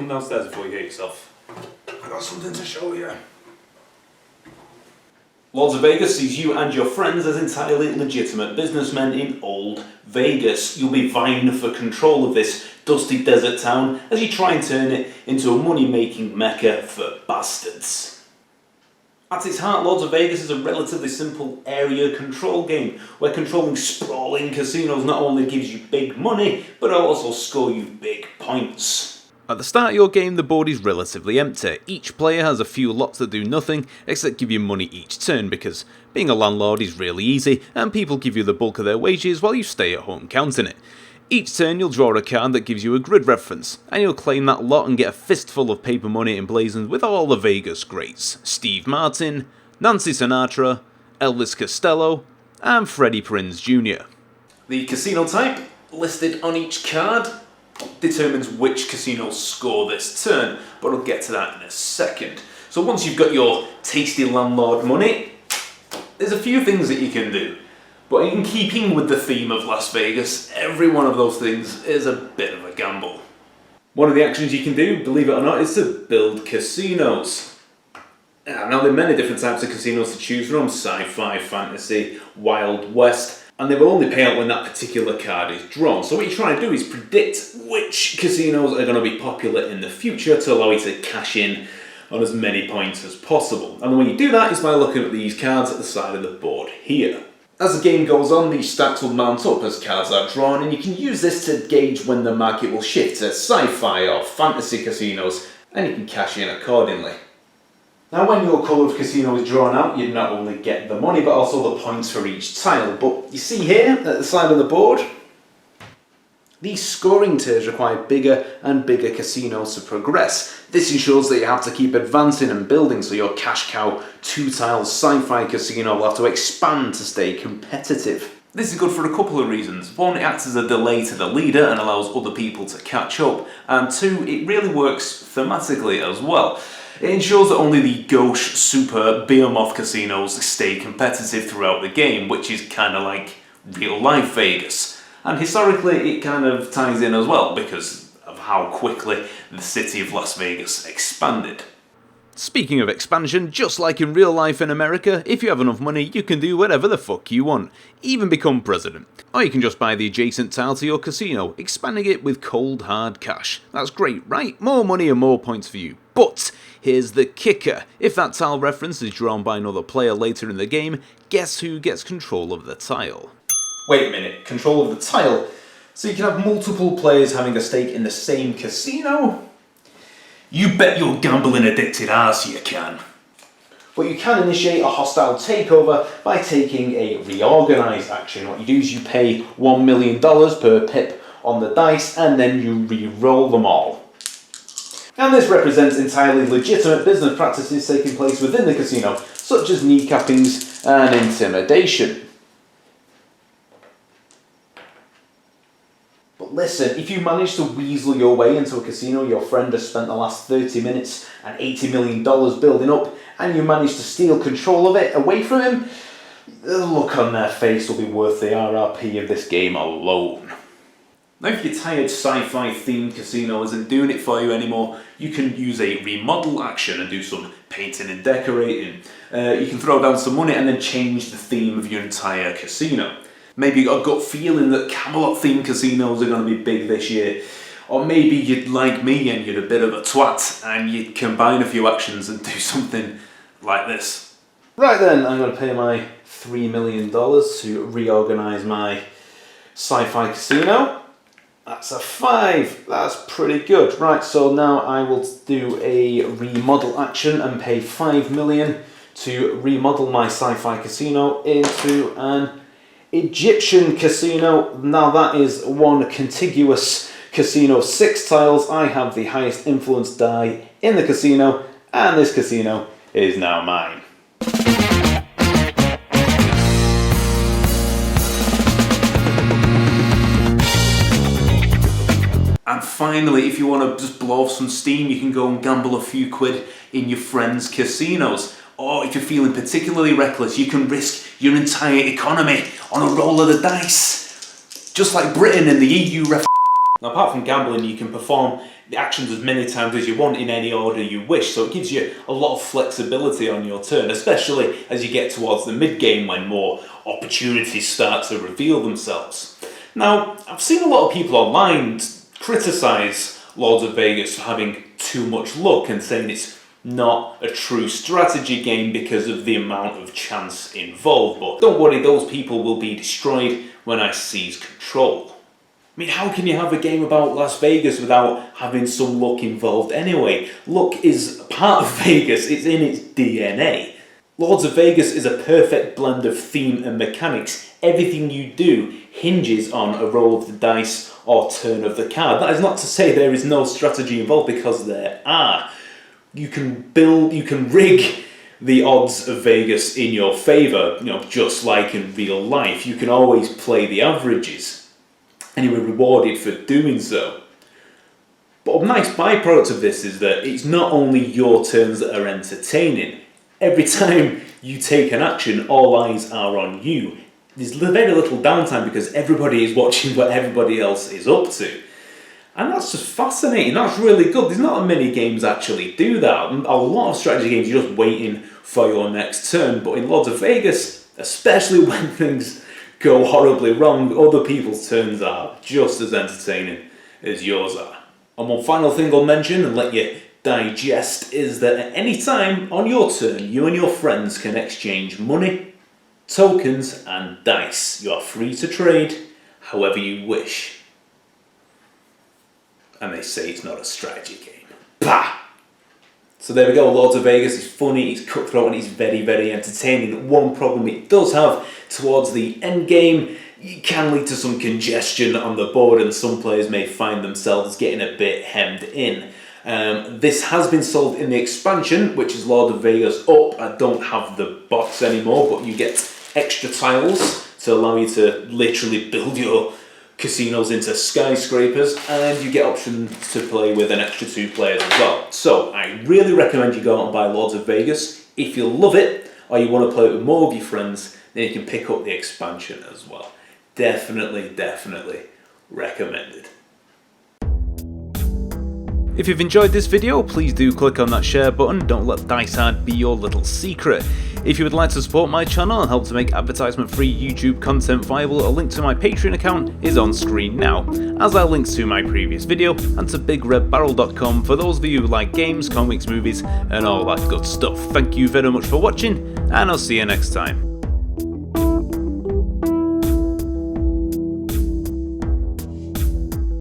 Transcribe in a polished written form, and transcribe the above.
come downstairs before you hurt yourself. I got something to show you. Lords of Vegas sees you and your friends as entirely legitimate businessmen in Old Vegas. You'll be vying for control of this dusty desert town as you try and turn it into a money-making mecca for bastards. At its heart, Lords of Vegas is a relatively simple area control game, where controlling sprawling casinos not only gives you big money, but will also score you big points. At the start of your game, the board is relatively empty. Each player has a few lots that do nothing, except give you money each turn, because being a landlord is really easy, and people give you the bulk of their wages while you stay at home counting it. Each turn you'll draw a card that gives you a grid reference, and you'll claim that lot and get a fistful of paper money emblazoned with all the Vegas greats: Steve Martin, Nancy Sinatra, Elvis Costello, and Freddie Prinze Jr. The casino type, listed on each card, determines which casinos score this turn, but I'll get to that in a second. So once you've got your tasty landlord money, there's a few things that you can do. But in keeping with the theme of Las Vegas, every one of those things is a bit of a gamble. One of the actions you can do, believe it or not, is to build casinos. Now there are many different types of casinos to choose from: sci-fi, fantasy, Wild West, and they will only pay out when that particular card is drawn. So what you're trying to do is predict which casinos are going to be popular in the future to allow you to cash in on as many points as possible. And the way you do that is by looking at these cards at the side of the board here. As the game goes on, these stacks will mount up as cards are drawn, and you can use this to gauge when the market will shift to sci-fi or fantasy casinos, and you can cash in accordingly. Now when your colour of casino is drawn out, you not only get the money but also the points for each tile. But you see here, at the side of the board, these scoring tiers require bigger and bigger casinos to progress. This ensures that you have to keep advancing and building, so your cash cow 2-tile sci-fi casino will have to expand to stay competitive. This is good for a couple of reasons. One, it acts as a delay to the leader and allows other people to catch up. And two, it really works thematically as well. It ensures that only the gauche, super, behemoth casinos stay competitive throughout the game, which is kind of like real-life Vegas. And historically, it kind of ties in as well, because of how quickly the city of Las Vegas expanded. Speaking of expansion, just like in real life in America, if you have enough money, you can do whatever the fuck you want, even become president. Or you can just buy the adjacent tile to your casino, expanding it with cold hard cash. That's great, right? More money and more points for you. But here's the kicker: if that tile reference is drawn by another player later in the game, guess who gets control of the tile? Wait a minute, control of the tile? So you can have multiple players having a stake in the same casino? You bet your gambling addicted arse you can. But you can initiate a hostile takeover by taking a reorganise action. What you do is you pay $1 million per pip on the dice, and then you re-roll them all. And this represents entirely legitimate business practices taking place within the casino, such as kneecappings and intimidation. But listen, if you manage to weasel your way into a casino your friend has spent the last 30 minutes and $80 million building up, and you manage to steal control of it away from him, the look on their face will be worth the RRP of this game alone. Now if your tired sci-fi themed casino isn't doing it for you anymore, you can use a remodel action and do some painting and decorating. You can throw down some money and then change the theme of your entire casino. Maybe you got a gut feeling that Camelot themed casinos are going to be big this year. Or maybe you'd like me and you're a bit of a twat and you'd combine a few actions and do something like this. Right then, I'm going to pay my $3 million to reorganise my sci-fi casino. That's a 5. That's pretty good. Right, so now I will do a remodel action and pay $5 million to remodel my sci-fi casino into an Egyptian casino. Now that is one contiguous casino, 6 tiles. I have the highest influence die in the casino, and this casino is now mine. And finally, if you want to just blow off some steam, you can go and gamble a few quid in your friends' casinos. Or if you're feeling particularly reckless, you can risk your entire economy on a roll of the dice. Just like Britain and the EU Now, apart from gambling, you can perform the actions as many times as you want in any order you wish, so it gives you a lot of flexibility on your turn, especially as you get towards the mid-game when more opportunities start to reveal themselves. Now, I've seen a lot of people online criticise Lords of Vegas for having too much luck and saying it's not a true strategy game because of the amount of chance involved, but don't worry, those people will be destroyed when I seize control. I mean, how can you have a game about Las Vegas without having some luck involved anyway? Luck is part of Vegas, it's in its DNA. Lords of Vegas is a perfect blend of theme and mechanics. Everything you do hinges on a roll of the dice or turn of the card. That is not to say there is no strategy involved, because there are. You can rig the odds of Vegas in your favour, just like in real life. You can always play the averages, and you are rewarded for doing so. But a nice byproduct of this is that it's not only your turns that are entertaining. Every time you take an action, all eyes are on you. There's very little downtime because everybody is watching what everybody else is up to. And that's just fascinating, that's really good. There's not many games actually do that. A lot of strategy games, you're just waiting for your next turn. But in Lords of Vegas, especially when things go horribly wrong, other people's turns are just as entertaining as yours are. And one final thing I'll mention and let you digest is that at any time on your turn, you and your friends can exchange money, tokens and dice. You are free to trade however you wish. And they say it's not a strategy game. Bah! So there we go, Lords of Vegas is funny, it's cutthroat and it's very, very entertaining. One problem it does have towards the end game, it can lead to some congestion on the board and some players may find themselves getting a bit hemmed in. This has been solved in the expansion, which is Lord of Vegas Up. I don't have the box anymore, but you get extra tiles to allow you to literally build your casinos into skyscrapers, and you get options to play with an extra 2 players as well. So I really recommend you go out and buy Lords of Vegas. If you love it, or you want to play it with more of your friends, then you can pick up the expansion as well. Definitely, definitely recommended. If you've enjoyed this video, please do click on that share button. Don't let Dice Hard be your little secret. If you would like to support my channel and help to make advertisement-free YouTube content viable, a link to my Patreon account is on screen now, as are links to my previous video and to BigRedBarrel.com for those of you who like games, comics, movies and all that good stuff. Thank you very much for watching, and I'll see you next time.